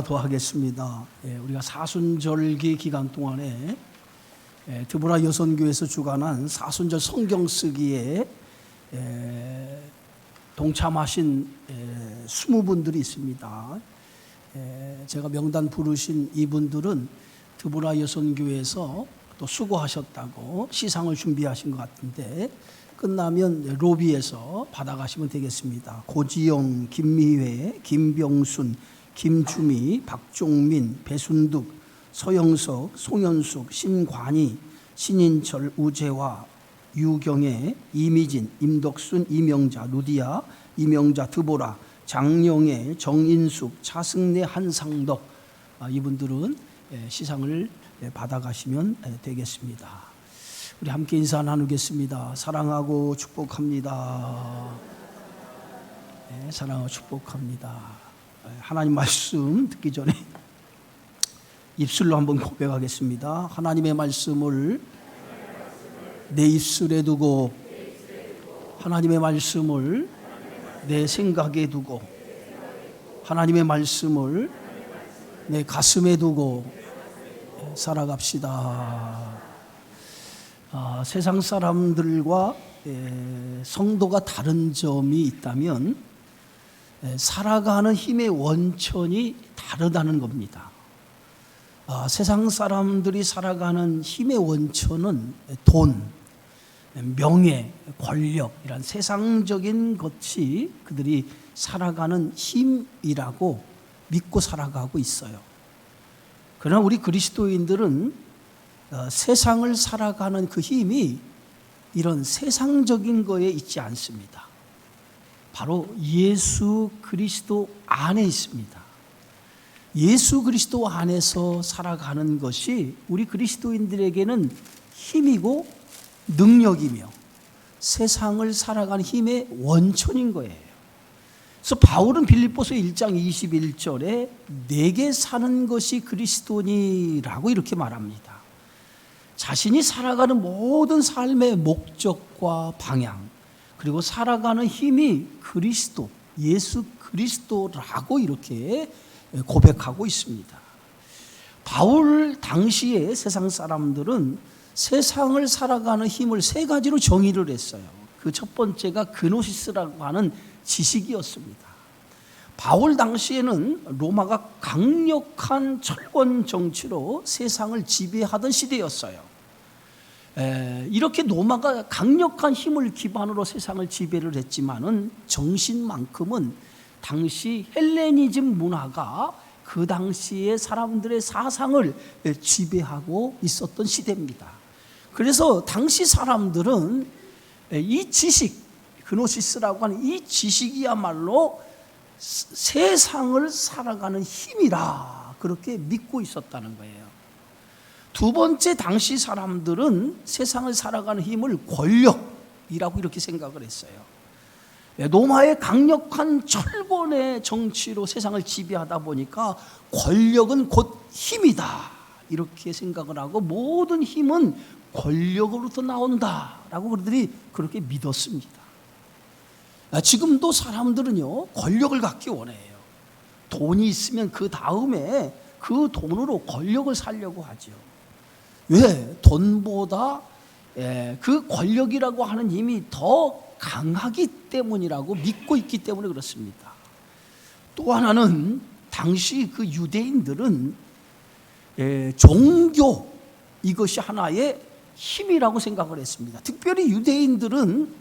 더 하겠습니다. 우리가 사순절기 기간 동안에 드보라 여선교회에서 주관한 사순절 성경 쓰기에 동참하신 20분들이 있습니다. 제가 명단 부르신 이분들은 드보라 여선교회에서 또 수고하셨다고 시상을 준비하신 것 같은데 끝나면 로비에서 받아가시면 되겠습니다. 고지영, 김미회, 김병순, 김주미, 박종민, 배순득, 서영석, 송현숙, 신관희, 신인철, 우재화, 유경애, 이미진, 임덕순, 이명자, 루디아, 이명자, 드보라, 장영애, 정인숙, 차승래, 한상덕, 이분들은 시상을 받아가시면 되겠습니다. 우리 함께 인사 나누겠습니다. 사랑하고 축복합니다. 사랑하고 축복합니다. 하나님 말씀 듣기 전에 입술로 한번 고백하겠습니다. 하나님의 말씀을 내 입술에 두고 하나님의 말씀을 내 생각에 두고 하나님의 말씀을 내 가슴에 두고 살아갑시다. 세상 사람들과 성도가 다른 점이 있다면 살아가는 힘의 원천이 다르다는 겁니다. 세상 사람들이 살아가는 힘의 원천은 돈, 명예, 권력 이런 세상적인 것이 그들이 살아가는 힘이라고 믿고 살아가고 있어요. 그러나 우리 그리스도인들은 세상을 살아가는 그 힘이 이런 세상적인 거에 있지 않습니다. 바로 예수 그리스도 안에 있습니다. 예수 그리스도 안에서 살아가는 것이 우리 그리스도인들에게는 힘이고 능력이며 세상을 살아가는 힘의 원천인 거예요. 그래서 바울은 빌립보서 1장 21절에 내게 사는 것이 그리스도니라고 이렇게 말합니다. 자신이 살아가는 모든 삶의 목적과 방향 그리고 살아가는 힘이 그리스도, 예수 그리스도라고 이렇게 고백하고 있습니다. 바울 당시에 세상 사람들은 세상을 살아가는 힘을 세 가지로 정의를 했어요. 그 첫 번째가 그노시스라고 하는 지식이었습니다. 바울 당시에는 로마가 강력한 철권 정치로 세상을 지배하던 시대였어요. 이렇게 로마가 강력한 힘을 기반으로 세상을 지배를 했지만은 정신만큼은 당시 헬레니즘 문화가 그 당시의 사람들의 사상을 지배하고 있었던 시대입니다. 그래서 당시 사람들은 이 지식, 그노시스라고 하는 이 지식이야말로 세상을 살아가는 힘이라 그렇게 믿고 있었다는 거예요. 두 번째, 당시 사람들은 세상을 살아가는 힘을 권력이라고 이렇게 생각을 했어요. 로마의 강력한 철권의 정치로 세상을 지배하다 보니까 권력은 곧 힘이다 이렇게 생각을 하고 모든 힘은 권력으로부터 나온다라고 그들이 그렇게 믿었습니다. 지금도 사람들은요 권력을 갖기 원해요. 돈이 있으면 그 다음에 그 돈으로 권력을 살려고 하죠. 왜? 돈보다 그 권력이라고 하는 힘이 더 강하기 때문이라고 믿고 있기 때문에 그렇습니다. 또 하나는 당시 그 유대인들은 종교 이것이 하나의 힘이라고 생각을 했습니다. 특별히 유대인들은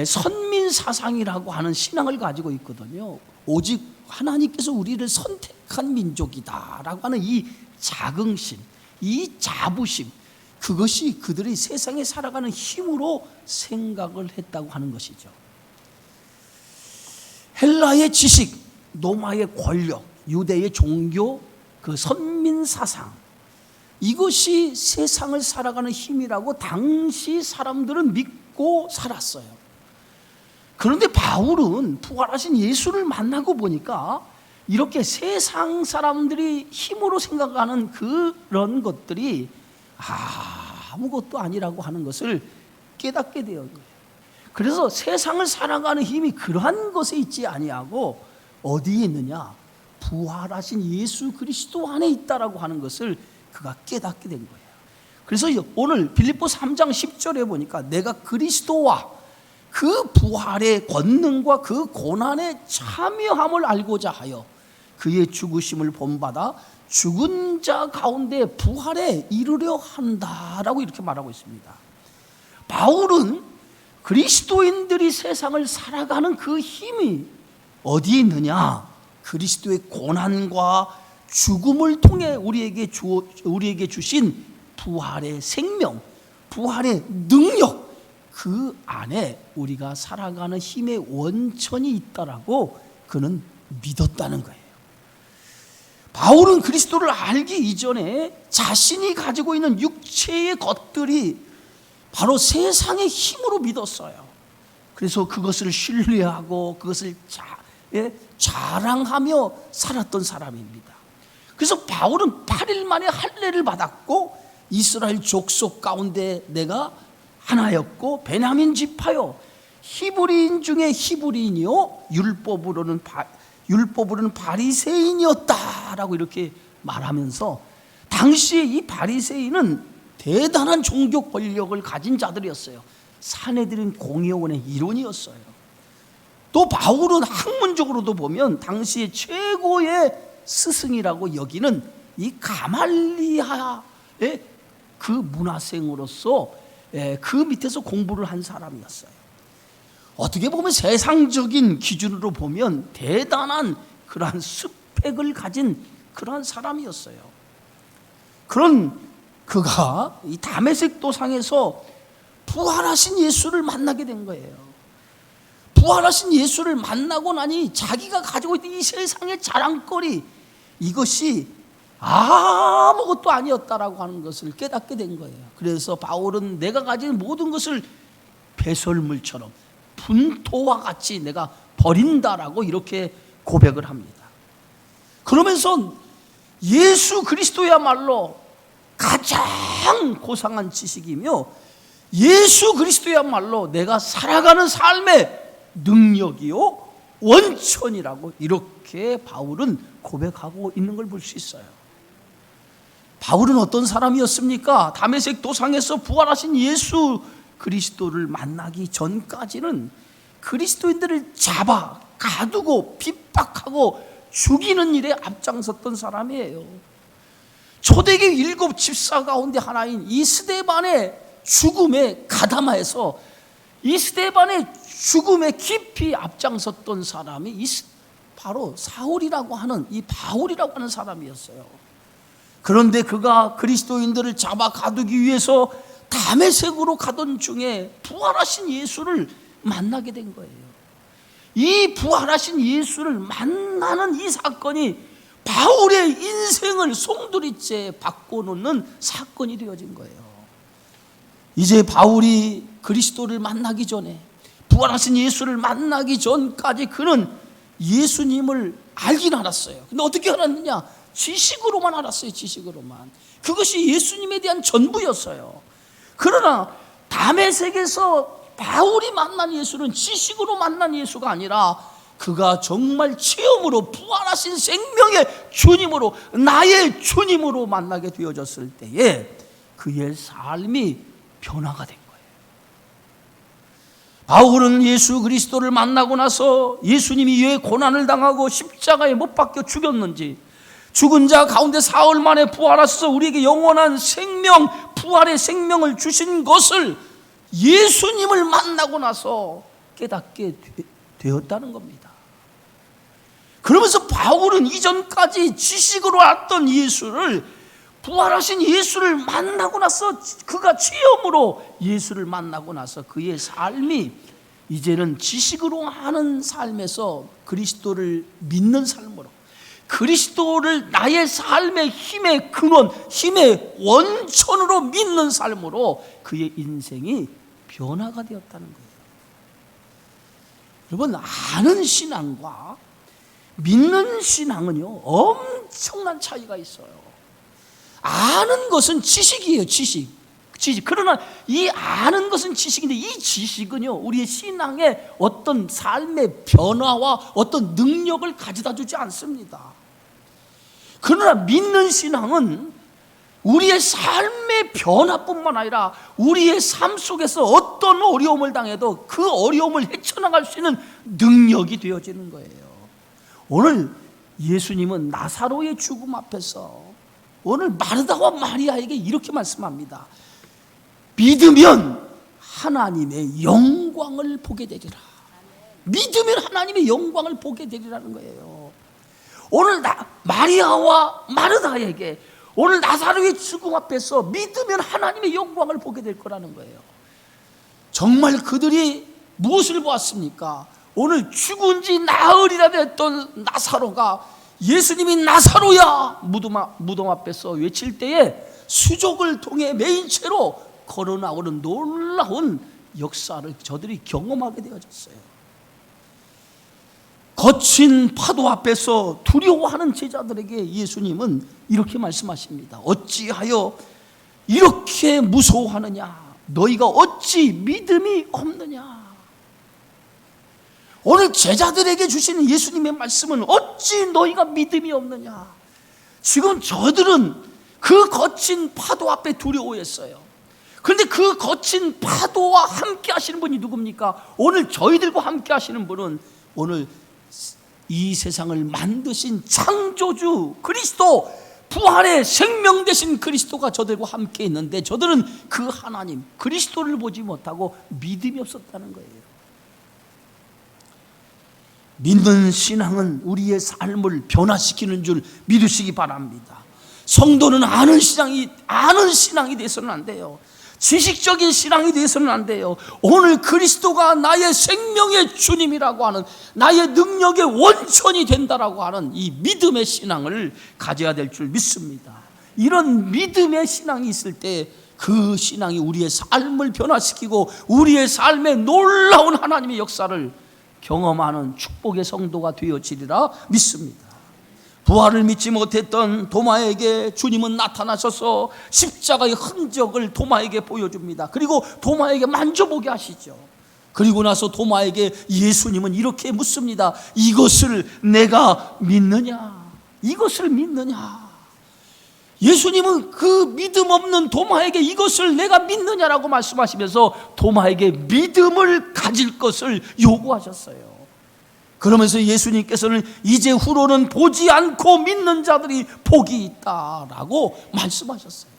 선민 사상이라고 하는 신앙을 가지고 있거든요. 오직 하나님께서 우리를 선택한 민족이다라고 하는 이 자긍심, 이 자부심, 그것이 그들이 세상에 살아가는 힘으로 생각을 했다고 하는 것이죠. 헬라의 지식, 로마의 권력, 유대의 종교, 그 선민 사상, 이것이 세상을 살아가는 힘이라고 당시 사람들은 믿고 살았어요. 그런데 바울은 부활하신 예수를 만나고 보니까 이렇게 세상 사람들이 힘으로 생각하는 그런 것들이 아무것도 아니라고 하는 것을 깨닫게 되어 거예요. 그래서 세상을 살아가는 힘이 그러한 것에 있지 아니하고 어디에 있느냐? 부활하신 예수 그리스도 안에 있다라고 하는 것을 그가 깨닫게 된 거예요. 그래서 오늘 빌립보서 3장 10절에 보니까 내가 그리스도와 그 부활의 권능과 그 고난의 참여함을 알고자 하여 그의 죽으심을 본받아 죽은 자 가운데 부활에 이르려 한다라고 이렇게 말하고 있습니다. 바울은 그리스도인들이 세상을 살아가는 그 힘이 어디에 있느냐? 그리스도의 고난과 죽음을 통해 우리에게 주신 부활의 생명, 부활의 능력, 그 안에 우리가 살아가는 힘의 원천이 있다라고 그는 믿었다는 거예요. 바울은 그리스도를 알기 이전에 자신이 가지고 있는 육체의 것들이 바로 세상의 힘으로 믿었어요. 그래서 그것을 신뢰하고 그것을 자랑하며 살았던 사람입니다. 그래서 바울은 8일 만에 할례를 받았고 이스라엘 족속 가운데 내가 하나였고 베냐민 지파요 히브리인 중에 히브리인이요 율법으로는 바리새인이었다라고 이렇게 말하면서 당시에 이 바리새인은 대단한 종교 권력을 가진 자들이었어요. 산헤드린 공회원의 일원이었어요. 또 바울은 학문적으로도 보면 당시에 최고의 스승이라고 여기는 이 가말리아의 그 문화생으로서 그 밑에서 공부를 한 사람이었어요. 어떻게 보면 세상적인 기준으로 보면 대단한 그러한 스펙을 가진 그러한 사람이었어요. 그런 그가 이 다메섹 도상에서 부활하신 예수를 만나게 된 거예요. 부활하신 예수를 만나고 나니 자기가 가지고 있던 이 세상의 자랑거리, 이것이 아무것도 아니었다라고 하는 것을 깨닫게 된 거예요. 그래서 바울은 내가 가진 모든 것을 배설물처럼 분토와 같이 내가 버린다라고 이렇게 고백을 합니다. 그러면서 예수 그리스도야말로 가장 고상한 지식이며 예수 그리스도야말로 내가 살아가는 삶의 능력이요 원천이라고 이렇게 바울은 고백하고 있는 걸 볼 수 있어요. 바울은 어떤 사람이었습니까? 다메섹 도상에서 부활하신 예수 그리스도를 만나기 전까지는 그리스도인들을 잡아 가두고 핍박하고 죽이는 일에 앞장섰던 사람이에요. 초대교회 7 집사 가운데 하나인 이 스데반의 죽음에 가담해서 이 스데반의 죽음에 깊이 앞장섰던 사람이 바로 사울이라고 하는 이 바울이라고 하는 사람이었어요. 그런데 그가 그리스도인들을 잡아 가두기 위해서 다메섹으로 가던 중에 부활하신 예수를 만나게 된 거예요. 이 부활하신 예수를 만나는 이 사건이 바울의 인생을 송두리째 바꿔놓는 사건이 되어진 거예요. 이제 바울이 그리스도를 만나기 전에, 부활하신 예수를 만나기 전까지 그는 예수님을 알긴 알았어요. 근데 어떻게 알았느냐? 지식으로만 알았어요. 지식으로만. 그것이 예수님에 대한 전부였어요. 그러나 다메섹에서 바울이 만난 예수는 지식으로 만난 예수가 아니라 그가 정말 체험으로 부활하신 생명의 주님으로, 나의 주님으로 만나게 되어졌을 때에 그의 삶이 변화가 된 거예요. 바울은 예수 그리스도를 만나고 나서 예수님이 왜 고난을 당하고 십자가에 못 박혀 죽였는지, 죽은 자 가운데 사흘 만에 부활하셔서 우리에게 영원한 생명, 부활의 생명을 주신 것을 예수님을 만나고 나서 깨닫게 되었다는 겁니다. 그러면서 바울은 이전까지 지식으로 알았던 예수를, 부활하신 예수를 만나고 나서, 그가 체험으로 예수를 만나고 나서 그의 삶이 이제는 지식으로 하는 삶에서 그리스도를 믿는 삶으로, 그리스도를 나의 삶의 힘의 근원, 힘의 원천으로 믿는 삶으로 그의 인생이 변화가 되었다는 거예요. 여러분, 아는 신앙과 믿는 신앙은요 엄청난 차이가 있어요. 아는 것은 지식이에요. 지식. 그러나 이 아는 것은 지식인데 이 지식은요 우리의 신앙의 어떤 삶의 변화와 어떤 능력을 가져다 주지 않습니다. 그러나 믿는 신앙은 우리의 삶의 변화뿐만 아니라 우리의 삶 속에서 어떤 어려움을 당해도 그 어려움을 헤쳐나갈 수 있는 능력이 되어지는 거예요. 오늘 예수님은 나사로의 죽음 앞에서 오늘 마르다와 마리아에게 이렇게 말씀합니다. 믿으면 하나님의 영광을 보게 되리라. 믿으면 하나님의 영광을 보게 되리라는 거예요. 오늘 마리아와 마르다에게 오늘 나사로의 죽음 앞에서 믿으면 하나님의 영광을 보게 될 거라는 거예요. 정말 그들이 무엇을 보았습니까? 오늘 죽은 지 나흘이나 됐던 나사로가 예수님이 나사로야 무덤 앞에서 외칠 때에 수족을 통해 메인 채로 걸어 나오는 놀라운 역사를 저들이 경험하게 되어졌어요. 거친 파도 앞에서 두려워하는 제자들에게 예수님은 이렇게 말씀하십니다. 어찌하여 이렇게 무서워하느냐? 너희가 어찌 믿음이 없느냐? 오늘 제자들에게 주시는 예수님의 말씀은 어찌 너희가 믿음이 없느냐? 지금 저들은 그 거친 파도 앞에 두려워했어요. 그런데 그 거친 파도와 함께 하시는 분이 누굽니까? 오늘 저희들과 함께 하시는 분은 오늘 이 세상을 만드신 창조주 그리스도, 부활의 생명 되신 그리스도가 저들과 함께 있는데 저들은 그 하나님 그리스도를 보지 못하고 믿음이 없었다는 거예요. 믿는 신앙은 우리의 삶을 변화시키는 줄 믿으시기 바랍니다. 성도는 아는 신앙이 돼서는 안 돼요. 지식적인 신앙이 돼서는 안 돼요. 오늘 그리스도가 나의 생명의 주님이라고 하는, 나의 능력의 원천이 된다라고 하는 이 믿음의 신앙을 가져야 될 줄 믿습니다. 이런 믿음의 신앙이 있을 때 그 신앙이 우리의 삶을 변화시키고 우리의 삶에 놀라운 하나님의 역사를 경험하는 축복의 성도가 되어지리라 믿습니다. 부활을 믿지 못했던 도마에게 주님은 나타나셔서 십자가의 흔적을 도마에게 보여줍니다. 그리고 도마에게 만져보게 하시죠. 그리고 나서 도마에게 예수님은 이렇게 묻습니다. 이것을 내가 믿느냐? 이것을 믿느냐? 예수님은 그 믿음 없는 도마에게 이것을 내가 믿느냐라고 말씀하시면서 도마에게 믿음을 가질 것을 요구하셨어요. 그러면서 예수님께서는 이제 후로는 보지 않고 믿는 자들이 복이 있다라고 말씀하셨어요.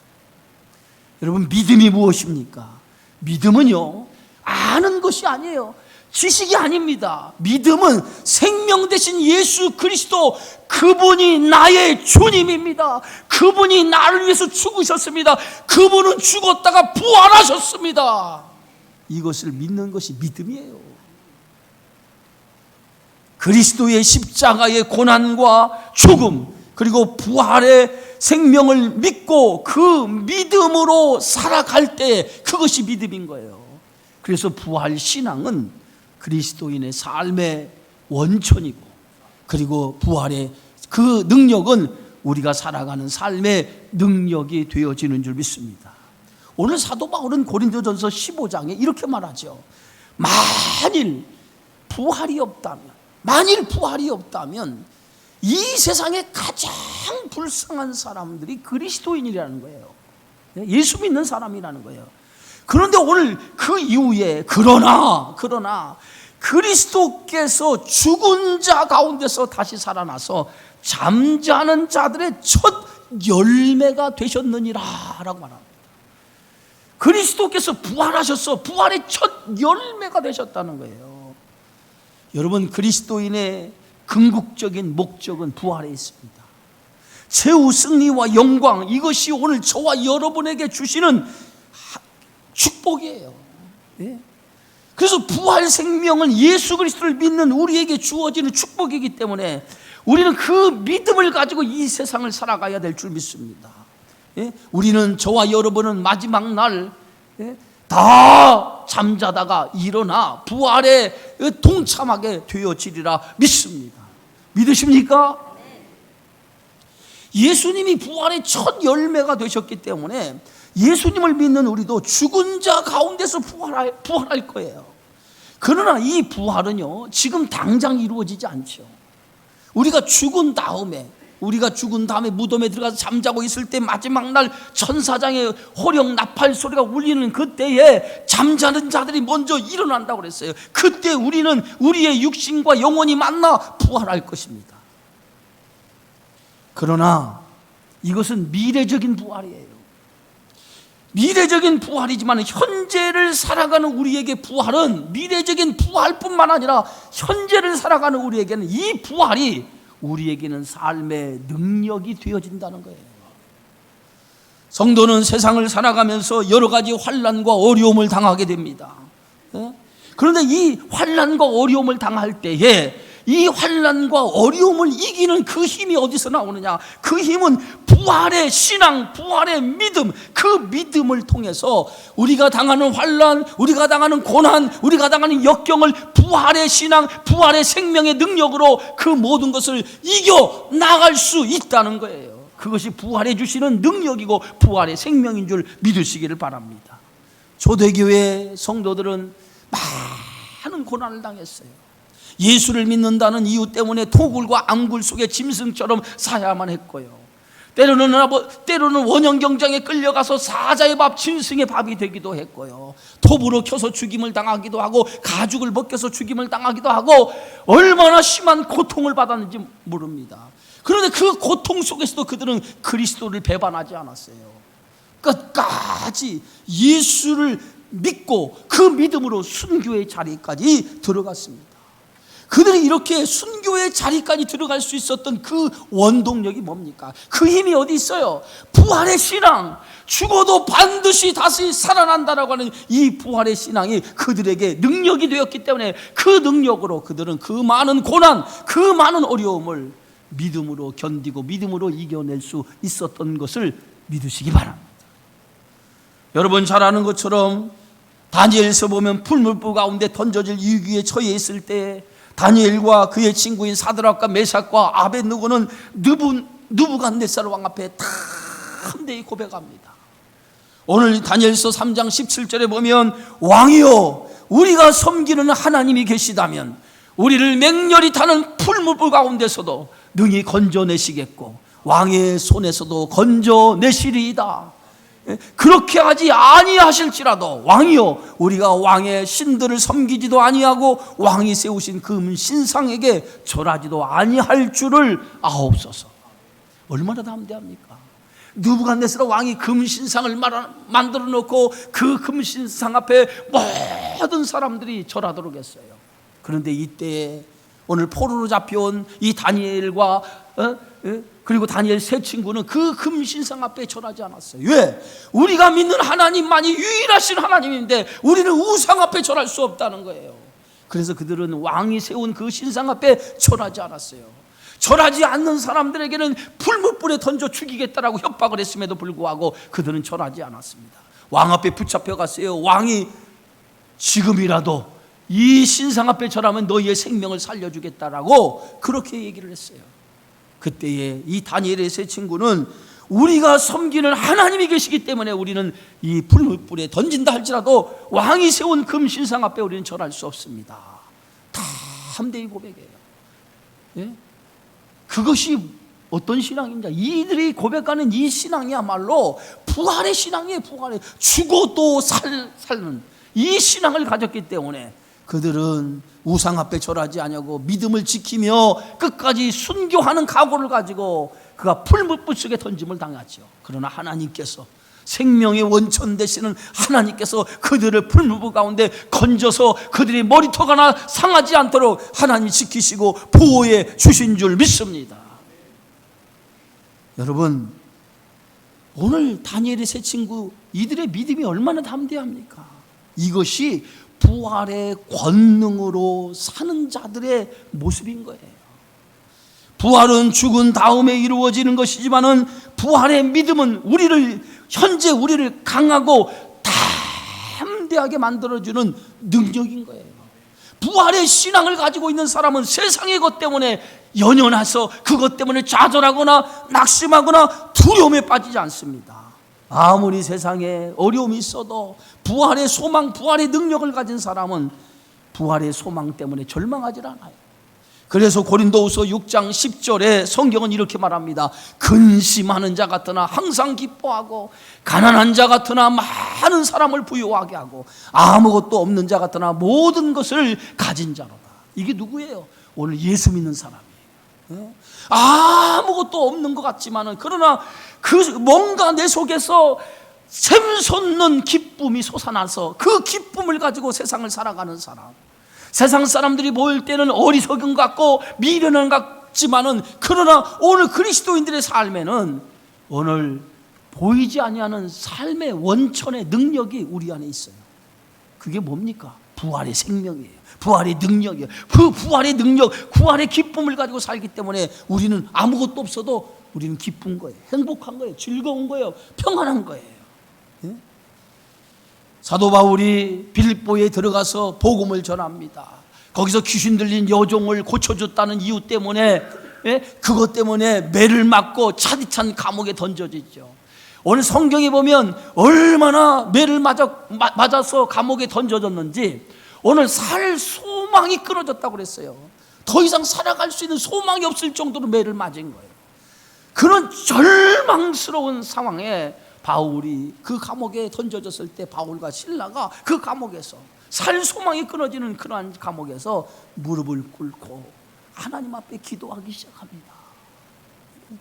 여러분, 믿음이 무엇입니까? 믿음은요, 아는 것이 아니에요. 지식이 아닙니다. 믿음은 생명 되신 예수 그리스도, 그분이 나의 주님입니다. 그분이 나를 위해서 죽으셨습니다. 그분은 죽었다가 부활하셨습니다. 이것을 믿는 것이 믿음이에요. 그리스도의 십자가의 고난과 죽음 그리고 부활의 생명을 믿고 그 믿음으로 살아갈 때 그것이 믿음인 거예요. 그래서 부활 신앙은 그리스도인의 삶의 원천이고, 그리고 부활의 그 능력은 우리가 살아가는 삶의 능력이 되어지는 줄 믿습니다. 오늘 사도 바울은 고린도전서 15장에 이렇게 말하죠. 만일 부활이 없다면 이 세상에 가장 불쌍한 사람들이 그리스도인이라는 거예요. 예수 믿는 사람이라는 거예요. 그런데 오늘 그 이후에 그러나 그리스도께서 죽은 자 가운데서 다시 살아나서 잠자는 자들의 첫 열매가 되셨느니라 라고 말합니다. 그리스도께서 부활하셔서 부활의 첫 열매가 되셨다는 거예요. 여러분, 그리스도인의 궁극적인 목적은 부활에 있습니다. 최후 승리와 영광, 이것이 오늘 저와 여러분에게 주시는 축복이에요. 네? 그래서 부활 생명은 예수 그리스도를 믿는 우리에게 주어지는 축복이기 때문에 우리는 그 믿음을 가지고 이 세상을 살아가야 될 줄 믿습니다. 예? 우리는, 저와 여러분은 마지막 날 다 잠자다가 일어나 부활에 동참하게 되어지리라 믿습니다. 믿으십니까? 예수님이 부활의 첫 열매가 되셨기 때문에 예수님을 믿는 우리도 죽은 자 가운데서 부활할 거예요. 그러나 이 부활은요, 지금 당장 이루어지지 않죠. 우리가 죽은 다음에 우리가 죽은 다음에 무덤에 들어가서 잠자고 있을 때 마지막 날 천사장의 호령 나팔 소리가 울리는 그때에 잠자는 자들이 먼저 일어난다고 그랬어요. 그때 우리는 우리의 육신과 영혼이 만나 부활할 것입니다. 그러나 이것은 미래적인 부활이에요. 미래적인 부활이지만 현재를 살아가는 우리에게 부활은 미래적인 부활뿐만 아니라 현재를 살아가는 우리에게는 이 부활이 우리에게는 삶의 능력이 되어진다는 거예요. 성도는 세상을 살아가면서 여러 가지 환난과 어려움을 당하게 됩니다. 그런데 이 환난과 어려움을 당할 때에 이 환난과 어려움을 이기는 그 힘이 어디서 나오느냐? 그 힘은 부활의 신앙, 부활의 믿음, 그 믿음을 통해서 우리가 당하는 환난, 우리가 당하는 고난, 우리가 당하는 역경을 부활의 신앙, 부활의 생명의 능력으로 그 모든 것을 이겨 나갈 수 있다는 거예요. 그것이 부활해 주시는 능력이고 부활의 생명인 줄 믿으시기를 바랍니다. 초대교회 성도들은 많은 고난을 당했어요. 예수를 믿는다는 이유 때문에 토굴과 앙굴 속에 짐승처럼 사야만 했고요. 때로는 원형 경장에 끌려가서 사자의 밥, 짐승의 밥이 되기도 했고요. 톱으로 켜서 죽임을 당하기도 하고 가죽을 벗겨서 죽임을 당하기도 하고 얼마나 심한 고통을 받았는지 모릅니다. 그런데 그 고통 속에서도 그들은 그리스도를 배반하지 않았어요. 끝까지 예수를 믿고 그 믿음으로 순교의 자리까지 들어갔습니다. 그들이 이렇게 순교의 자리까지 들어갈 수 있었던 그 원동력이 뭡니까? 그 힘이 어디 있어요? 부활의 신앙, 죽어도 반드시 다시 살아난다라고 하는 이 부활의 신앙이 그들에게 능력이 되었기 때문에 그 능력으로 그들은 그 많은 고난, 그 많은 어려움을 믿음으로 견디고 믿음으로 이겨낼 수 있었던 것을 믿으시기 바랍니다. 여러분 잘 아는 것처럼 다니엘서 보면 풀물불 가운데 던져질 위기에 처해 있을 때 다니엘과 그의 친구인 사드락과 메삭과 아벳느고는 느부갓네살 왕 앞에 담대히 고백합니다. 오늘 다니엘서 3장 17절에 보면 왕이여 우리가 섬기는 하나님이 계시다면 우리를 맹렬히 타는 풀물불 가운데서도 능히 건져내시겠고 왕의 손에서도 건져내시리이다. 그렇게 하지 아니하실지라도 왕이여 우리가 왕의 신들을 섬기지도 아니하고 왕이 세우신 금 신상에게 절하지도 아니할 줄을 아옵소서. 얼마나 담대합니까? 느부갓네살 왕이 금 신상을 만들어 놓고 그 금 신상 앞에 모든 사람들이 절하도록 했어요. 그런데 이때에 오늘 포로로 잡혀온 이 다니엘과 그리고 다니엘 세 친구는 그 금신상 앞에 절하지 않았어요. 왜? 우리가 믿는 하나님만이 유일하신 하나님인데 우리는 우상 앞에 절할 수 없다는 거예요. 그래서 그들은 왕이 세운 그 신상 앞에 절하지 않았어요. 절하지 않는 사람들에게는 풀무불에 던져 죽이겠다라고 협박을 했음에도 불구하고 그들은 절하지 않았습니다. 왕 앞에 붙잡혀 갔어요. 왕이 지금이라도 이 신상 앞에 절하면 너희의 생명을 살려주겠다라고 그렇게 얘기를 했어요. 그때에 이 다니엘의 세 친구는 우리가 섬기는 하나님이 계시기 때문에 우리는 이 풀무불에 던진다 할지라도 왕이 세운 금 신상 앞에 우리는 절할 수 없습니다. 담대히 고백해요. 예? 그것이 어떤 신앙입니까? 이들이 고백하는 이 신앙이야말로 부활의 신앙이에요. 부활의 죽어도 살는 이 신앙을 가졌기 때문에 그들은 우상 앞에 절하지 아니하고 믿음을 지키며 끝까지 순교하는 각오를 가지고 그가 풀무불 속에 던짐을 당했죠. 그러나 하나님께서 생명의 원천 되시는 하나님께서 그들을 풀무불 가운데 건져서 그들의 머리털 하나 상하지 않도록 하나님이 지키시고 보호해 주신 줄 믿습니다. 여러분 오늘 다니엘의 세 친구 이들의 믿음이 얼마나 담대합니까? 이것이 부활의 권능으로 사는 자들의 모습인 거예요. 부활은 죽은 다음에 이루어지는 것이지만은 부활의 믿음은 현재 우리를 강하고 담대하게 만들어주는 능력인 거예요. 부활의 신앙을 가지고 있는 사람은 세상의 것 때문에 연연해서 그것 때문에 좌절하거나 낙심하거나 두려움에 빠지지 않습니다. 아무리 세상에 어려움이 있어도 부활의 소망, 부활의 능력을 가진 사람은 부활의 소망 때문에 절망하지 않아요. 그래서 고린도후서 6장 10절에 성경은 이렇게 말합니다. 근심하는 자 같으나 항상 기뻐하고, 가난한 자 같으나 많은 사람을 부유하게 하고, 아무것도 없는 자 같으나 모든 것을 가진 자로다. 이게 누구예요? 오늘 예수 믿는 사람이에요. 아무것도 없는 것 같지만은, 그러나 그 뭔가 내 속에서 샘솟는 기쁨이 솟아나서 그 기쁨을 가지고 세상을 살아가는 사람. 세상 사람들이 보일 때는 어리석은 것 같고 미련한 것 같지만은, 그러나 오늘 그리스도인들의 삶에는 오늘 보이지 아니하는 삶의 원천의 능력이 우리 안에 있어요. 그게 뭡니까? 부활의 생명이에요. 부활의 능력이에요. 그 부활의 능력, 부활의 기쁨을 가지고 살기 때문에 우리는 아무것도 없어도 우리는 기쁜 거예요. 행복한 거예요. 즐거운 거예요. 평안한 거예요. 사도 바울이 빌립보에 들어가서 복음을 전합니다. 거기서 귀신 들린 여종을 고쳐줬다는 이유 때문에, 그것 때문에 매를 맞고 차디찬 감옥에 던져지죠. 오늘 성경에 보면 얼마나 매를 맞아서 감옥에 던져졌는지, 오늘 살 소망이 끊어졌다고 그랬어요. 더 이상 살아갈 수 있는 소망이 없을 정도로 매를 맞은 거예요. 그런 절망스러운 상황에 바울이 그 감옥에 던져졌을 때, 바울과 실라가 그 감옥에서 살 소망이 끊어지는 그러한 감옥에서 무릎을 꿇고 하나님 앞에 기도하기 시작합니다.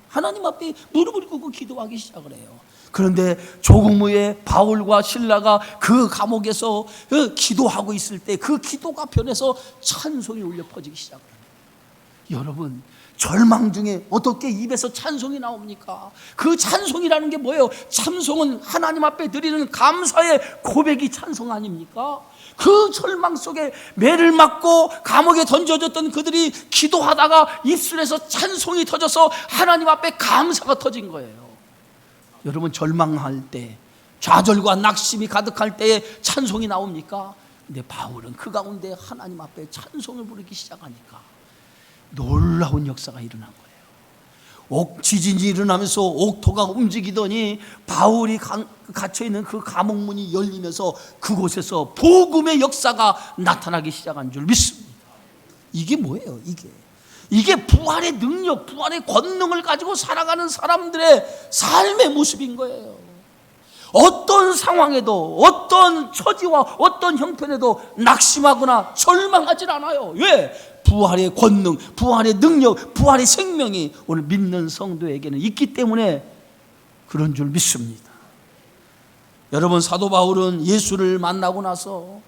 하나님 앞에 무릎을 꿇고 기도하기 시작을 해요. 그런데 조금 후에 바울과 실라가 그 감옥에서 기도하고 있을 때 그 기도가 변해서 찬송이 울려 퍼지기 시작을 합니다. 여러분, 절망 중에 어떻게 입에서 찬송이 나옵니까? 그 찬송이라는 게 뭐예요? 찬송은 하나님 앞에 드리는 감사의 고백이 찬송 아닙니까? 그 절망 속에 매를 맞고 감옥에 던져졌던 그들이 기도하다가 입술에서 찬송이 터져서 하나님 앞에 감사가 터진 거예요. 여러분, 절망할 때, 좌절과 낙심이 가득할 때에 찬송이 나옵니까? 근데 바울은 그 가운데 하나님 앞에 찬송을 부르기 시작하니까 놀라운 역사가 일어난 거예요. 지진이 일어나면서 옥토가 움직이더니 바울이 갇혀있는 그 감옥문이 열리면서 그곳에서 복음의 역사가 나타나기 시작한 줄 믿습니다. 이게 뭐예요? 이게 부활의 능력, 부활의 권능을 가지고 살아가는 사람들의 삶의 모습인 거예요. 어떤 상황에도, 어떤 처지와 어떤 형편에도 낙심하거나 절망하지 않아요. 왜? 부활의 권능, 부활의 능력, 부활의 생명이 오늘 믿는 성도에게는 있기 때문에 그런 줄 믿습니다. 여러분, 사도 바울은 예수를 만나고 나서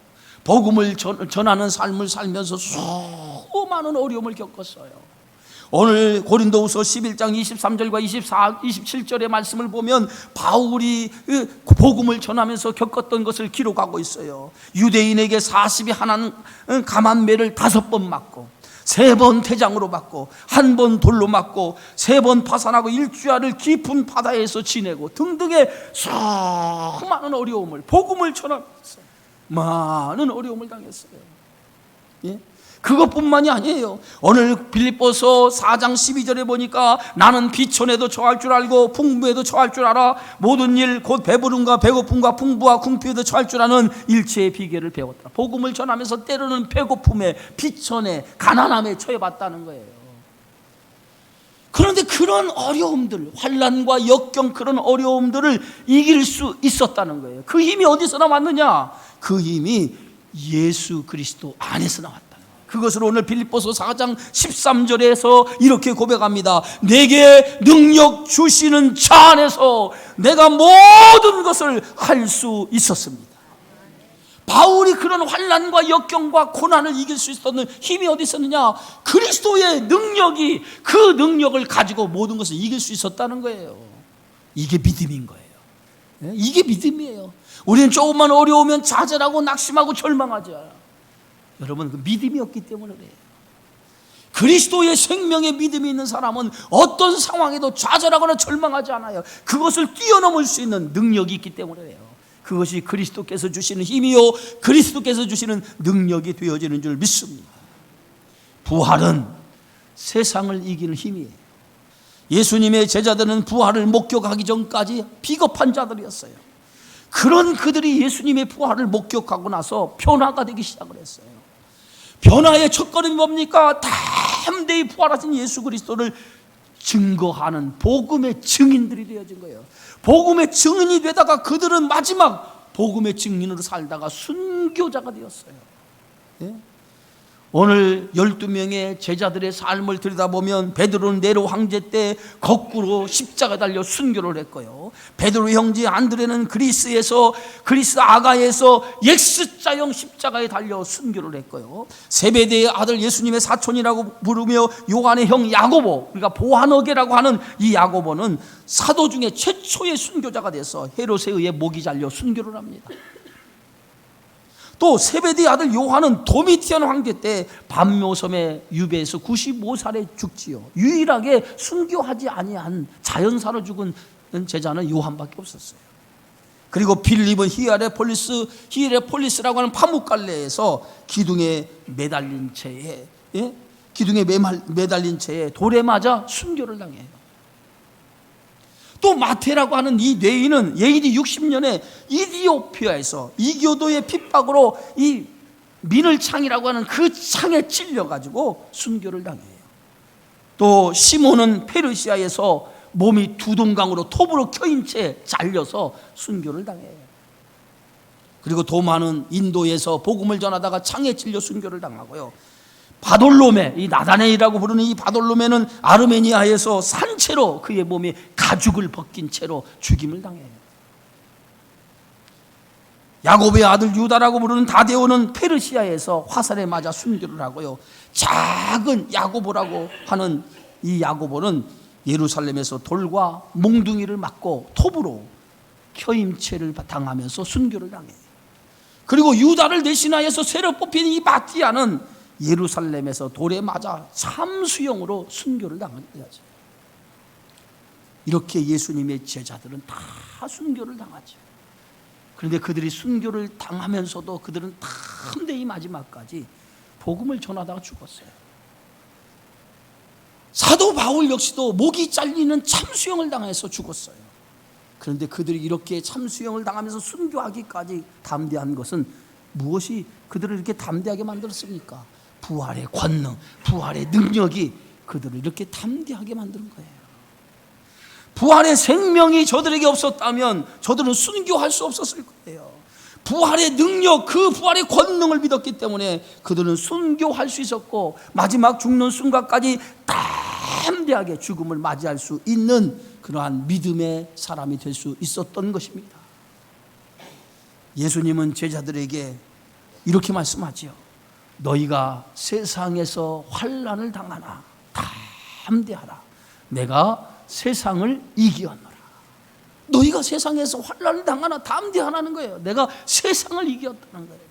복음을 전하는 삶을 살면서 수많은 어려움을 겪었어요. 오늘 고린도후서 11장 23절과 27절의 말씀을 보면 바울이 복음을 전하면서 겪었던 것을 기록하고 있어요. 유대인에게 40이 하나는 감한 매를 5번 맞고, 3번 태장으로 맞고, 1번 돌로 맞고, 3번 파산하고, 일주일을 깊은 바다에서 지내고 등등의 수많은 어려움을, 복음을 전하면서 많은 어려움을 당했어요. 예? 그것뿐만이 아니에요. 오늘 빌립보서 4장 12절에 보니까 나는 비천에도 처할 줄 알고 풍부에도 처할 줄 알아. 모든 일 곧 배부름과 배고픔과 풍부와 궁핍에도 처할 줄 아는 일체의 비결을 배웠다. 복음을 전하면서 때로는 배고픔에, 비천에, 가난함에 처해봤다는 거예요. 그런데 그런 어려움들, 환난과 역경, 그런 어려움들을 이길 수 있었다는 거예요. 그 힘이 어디서 나왔느냐? 그 힘이 예수 그리스도 안에서 나왔다. 그것을 오늘 빌립보서 4장 13절에서 이렇게 고백합니다. 내게 능력 주시는 자 안에서 내가 모든 것을 할 수 있었습니다. 바울이 그런 환난과 역경과 고난을 이길 수 있었던 힘이 어디 있었느냐? 그리스도의 능력이, 그 능력을 가지고 모든 것을 이길 수 있었다는 거예요. 이게 믿음인 거예요. 이게 믿음이에요. 우리는 조금만 어려우면 좌절하고 낙심하고 절망하죠. 여러분, 그 믿음이 없기 때문에 그래요. 그리스도의 생명의 믿음이 있는 사람은 어떤 상황에도 좌절하거나 절망하지 않아요. 그것을 뛰어넘을 수 있는 능력이 있기 때문에 그래요. 그것이 그리스도께서 주시는 힘이요, 그리스도께서 주시는 능력이 되어지는 줄 믿습니다. 부활은 세상을 이기는 힘이에요. 예수님의 제자들은 부활을 목격하기 전까지 비겁한 자들이었어요. 그런 그들이 예수님의 부활을 목격하고 나서 변화가 되기 시작을 했어요. 변화의 첫걸음이 뭡니까? 담대히 부활하신 예수 그리스도를 증거하는 복음의 증인들이 되어진 거예요. 복음의 증인이 되다가 그들은 마지막 복음의 증인으로 살다가 순교자가 되었어요. 예? 오늘 12명의 제자들의 삶을 들여다보면 베드로는 네로 황제 때 거꾸로 십자가 달려 순교를 했고요. 베드로 형제 안드레는 그리스 아가에서 X자형 십자가에 달려 순교를 했고요. 세베대의 아들 예수님의 사촌이라고 부르며 요한의 형 야고보, 우리가 보아너게라고 하는 이 야고보는 사도 중에 최초의 순교자가 돼서 헤롯에 의해 목이 잘려 순교를 합니다. 또 세베대의 아들 요한은 도미티안 황제 때 반모섬의 유배에서 95살에 죽지요. 유일하게 순교하지 아니한 자연사로 죽은 제자는 요한밖에 없었어요. 그리고 빌립은 히에레폴리스라고 하는 파묵갈레에서 기둥에 매달린 채에 돌에 맞아 순교를 당해요. 또 마태라고 하는 이 뇌인은 AD 60년에 이디오피아에서 이교도의 핍박으로 이 민을창이라고 하는 그 창에 찔려가지고 순교를 당해요. 또 시몬은 페르시아에서 몸이 두동강으로 톱으로 켜인 채 잘려서 순교를 당해요. 그리고 도마는 인도에서 복음을 전하다가 창에 찔려 순교를 당하고요. 바돌로메, 이 나다네이라고 부르는 이 바돌로메는 아르메니아에서 산채로 그의 몸이 가죽을 벗긴 채로 죽임을 당해요. 야곱의 아들 유다라고 부르는 다데오는 페르시아에서 화살에 맞아 순교를 하고요. 작은 야고보라고 하는 이 야고보는 예루살렘에서 돌과 몽둥이를 맞고 톱으로 켜임체를 당하면서 순교를 당해요. 그리고 유다를 대신하여서 새로 뽑힌 이 마띠아는 예루살렘에서 돌에 맞아 참수형으로 순교를 당하죠. 이렇게 예수님의 제자들은 다 순교를 당하죠. 그런데 그들이 순교를 당하면서도 그들은 담대히 마지막까지 복음을 전하다가 죽었어요. 사도 바울 역시도 목이 잘리는 참수형을 당해서 죽었어요. 그런데 그들이 이렇게 참수형을 당하면서 순교하기까지 담대한 것은 무엇이 그들을 이렇게 담대하게 만들었습니까? 부활의 권능, 부활의 능력이 그들을 이렇게 담대하게 만드는 거예요. 부활의 생명이 저들에게 없었다면 저들은 순교할 수 없었을 거예요. 부활의 능력, 그 부활의 권능을 믿었기 때문에 그들은 순교할 수 있었고 마지막 죽는 순간까지 담대하게 죽음을 맞이할 수 있는 그러한 믿음의 사람이 될 수 있었던 것입니다. 예수님은 제자들에게 이렇게 말씀하지요. 너희가 세상에서 환난을 당하나 담대하라. 내가 세상을 이기었노라. 너희가 세상에서 환난을 당하나 담대하라는 거예요. 내가 세상을 이겼다는 거예요.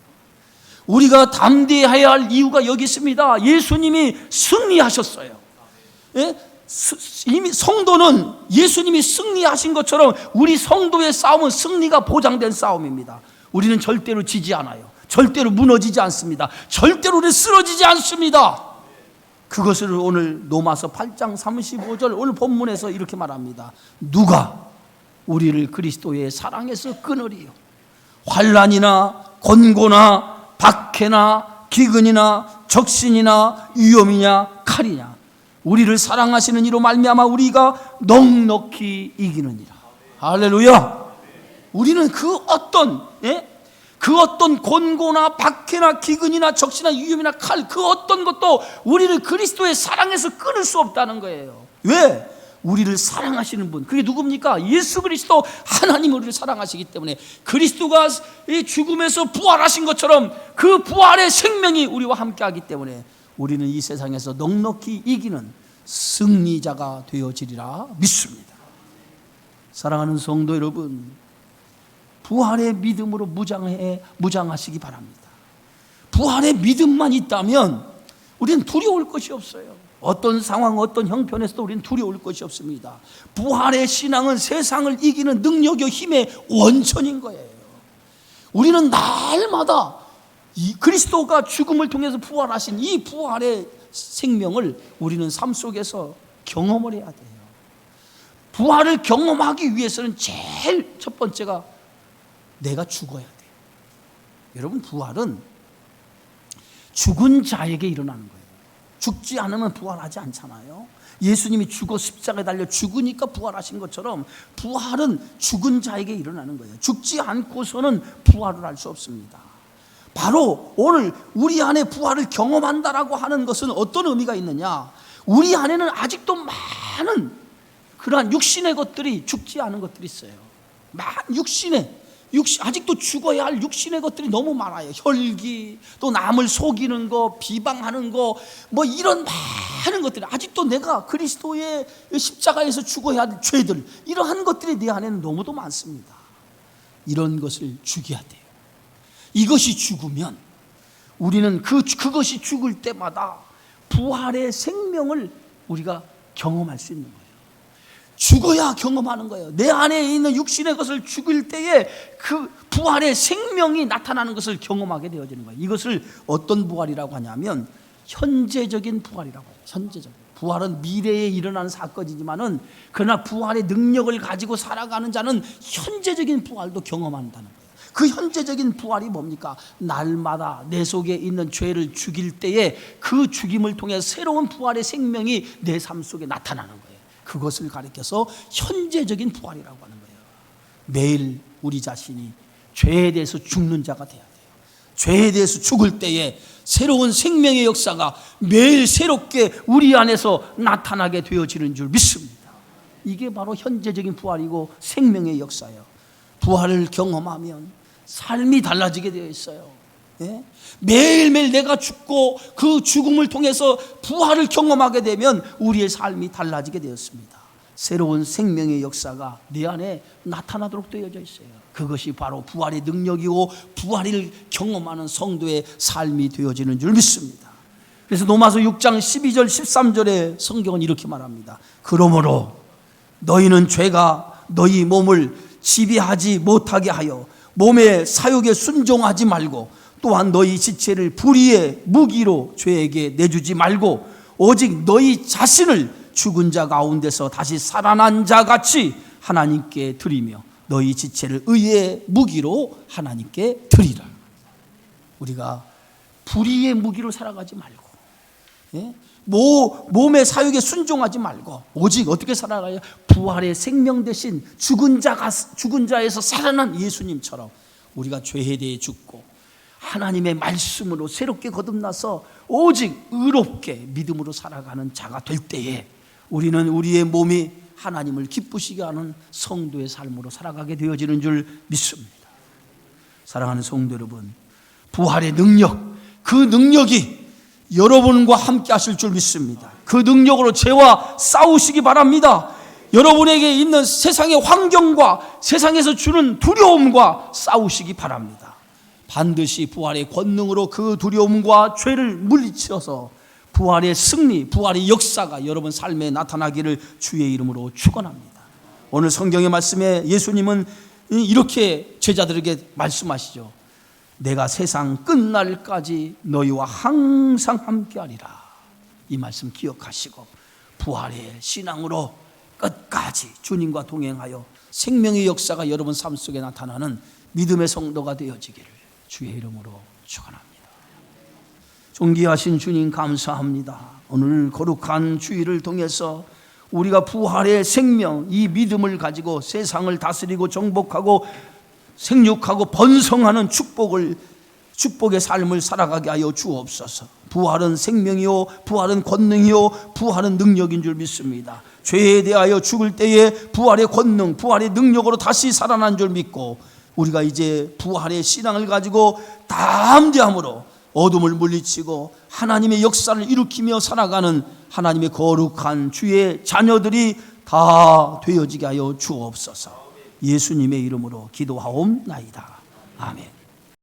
우리가 담대해야 할 이유가 여기 있습니다. 예수님이 승리하셨어요. 예? 이미 성도는 예수님이 승리하신 것처럼 우리 성도의 싸움은 승리가 보장된 싸움입니다. 우리는 절대로 지지 않아요. 절대로 무너지지 않습니다. 절대로 우리 쓰러지지 않습니다. 그것을 오늘 로마서 8장 35절 오늘 본문에서 이렇게 말합니다. 누가 우리를 그리스도의 사랑에서 끊으리요? 환난이나 권고나 박해나 기근이나 적신이나 위험이냐 칼이냐 우리를 사랑하시는 이로 말미암아 우리가 넉넉히 이기느니라. 할렐루야. 우리는 그 어떤 권고나 박해나 기근이나 적시나 위험이나 칼 그 어떤 것도 우리를 그리스도의 사랑에서 끊을 수 없다는 거예요. 왜? 우리를 사랑하시는 분, 그게 누굽니까? 예수 그리스도 하나님 우리를 사랑하시기 때문에 그리스도가 이 죽음에서 부활하신 것처럼 그 부활의 생명이 우리와 함께하기 때문에 우리는 이 세상에서 넉넉히 이기는 승리자가 되어지리라 믿습니다. 사랑하는 성도 여러분, 부활의 믿음으로 무장하시기 바랍니다. 부활의 믿음만 있다면 우리는 두려울 것이 없어요. 어떤 상황, 어떤 형편에서도 우리는 두려울 것이 없습니다. 부활의 신앙은 세상을 이기는 능력의 힘의 원천인 거예요. 우리는 날마다 이 그리스도가 죽음을 통해서 부활하신 이 부활의 생명을 우리는 삶 속에서 경험을 해야 돼요. 부활을 경험하기 위해서는 제일 첫 번째가 내가 죽어야 돼요. 여러분, 부활은 죽은 자에게 일어나는 거예요. 죽지 않으면 부활하지 않잖아요. 예수님이 죽어 십자가에 달려 죽으니까 부활하신 것처럼 부활은 죽은 자에게 일어나는 거예요. 죽지 않고서는 부활을 할 수 없습니다. 바로 오늘 우리 안에 부활을 경험한다라고 하는 것은 어떤 의미가 있느냐? 우리 안에는 아직도 많은 그러한 육신의 것들이 죽지 않은 것들이 있어요. 아직도 죽어야 할 육신의 것들이 너무 많아요. 혈기, 또 남을 속이는 거, 비방하는 거, 뭐 이런 많은 것들이 아직도 내가 그리스도의 십자가에서 죽어야 할 죄들, 이러한 것들이 내 안에는 너무도 많습니다. 이런 것을 죽여야 돼요. 이것이 죽으면 우리는 그것이 죽을 때마다 부활의 생명을 우리가 경험할 수 있는 거예요. 죽어야 경험하는 거예요. 내 안에 있는 육신의 것을 죽일 때에 그 부활의 생명이 나타나는 것을 경험하게 되어지는 거예요. 이것을 어떤 부활이라고 하냐면 현재적인 부활이라고 해요. 현재적. 부활은 미래에 일어나는 사건이지만은 그러나 부활의 능력을 가지고 살아가는 자는 현재적인 부활도 경험한다는 거예요. 그 현재적인 부활이 뭡니까? 날마다 내 속에 있는 죄를 죽일 때에 그 죽임을 통해 새로운 부활의 생명이 내 삶 속에 나타나는 거예요. 그것을 가리켜서 현재적인 부활이라고 하는 거예요. 매일 우리 자신이 죄에 대해서 죽는 자가 돼야 돼요. 죄에 대해서 죽을 때에 새로운 생명의 역사가 매일 새롭게 우리 안에서 나타나게 되어지는 줄 믿습니다. 이게 바로 현재적인 부활이고 생명의 역사예요. 부활을 경험하면 삶이 달라지게 되어 있어요. 예? 매일매일 내가 죽고 그 죽음을 통해서 부활을 경험하게 되면 우리의 삶이 달라지게 되었습니다. 새로운 생명의 역사가 내 안에 나타나도록 되어져 있어요. 그것이 바로 부활의 능력이고 부활을 경험하는 성도의 삶이 되어지는 줄 믿습니다. 그래서 로마서 6장 12절 13절에 성경은 이렇게 말합니다. 그러므로 너희는 죄가 너희 몸을 지배하지 못하게 하여 몸의 사욕에 순종하지 말고 또한 너희 지체를 불의의 무기로 죄에게 내주지 말고 오직 너희 자신을 죽은 자 가운데서 다시 살아난 자 같이 하나님께 드리며 너희 지체를 의의 무기로 하나님께 드리라. 우리가 불의의 무기로 살아가지 말고, 예? 몸의 사욕에 순종하지 말고 오직 어떻게 살아가요? 부활의 생명 대신 죽은 자에서 살아난 예수님처럼 우리가 죄에 대해 죽고 하나님의 말씀으로 새롭게 거듭나서 오직 의롭게 믿음으로 살아가는 자가 될 때에 우리는 우리의 몸이 하나님을 기쁘시게 하는 성도의 삶으로 살아가게 되어지는 줄 믿습니다. 사랑하는 성도 여러분, 부활의 능력, 그 능력이 여러분과 함께 하실 줄 믿습니다. 그 능력으로 죄와 싸우시기 바랍니다. 여러분에게 있는 세상의 환경과 세상에서 주는 두려움과 싸우시기 바랍니다. 반드시 부활의 권능으로 그 두려움과 죄를 물리쳐서 부활의 승리, 부활의 역사가 여러분 삶에 나타나기를 주의 이름으로 축원합니다. 오늘 성경의 말씀에 예수님은 이렇게 제자들에게 말씀하시죠. 내가 세상 끝날까지 너희와 항상 함께하리라. 이 말씀 기억하시고 부활의 신앙으로 끝까지 주님과 동행하여 생명의 역사가 여러분 삶 속에 나타나는 믿음의 성도가 되어지기를 주의 이름으로 축원합니다. 존귀하신 주님 감사합니다. 오늘 거룩한 주일을 통해서 우리가 부활의 생명, 이 믿음을 가지고 세상을 다스리고 정복하고 생육하고 번성하는 축복의 삶을 살아가게 하여 주옵소서. 부활은 생명이요, 부활은 권능이요, 부활은 능력인 줄 믿습니다. 죄에 대하여 죽을 때에 부활의 권능, 부활의 능력으로 다시 살아난 줄 믿고 우리가 이제 부활의 신앙을 가지고 담대함으로 어둠을 물리치고 하나님의 역사를 일으키며 살아가는 하나님의 거룩한 주의 자녀들이 다 되어지게 하여 주옵소서. 예수님의 이름으로 기도하옵나이다. 아멘.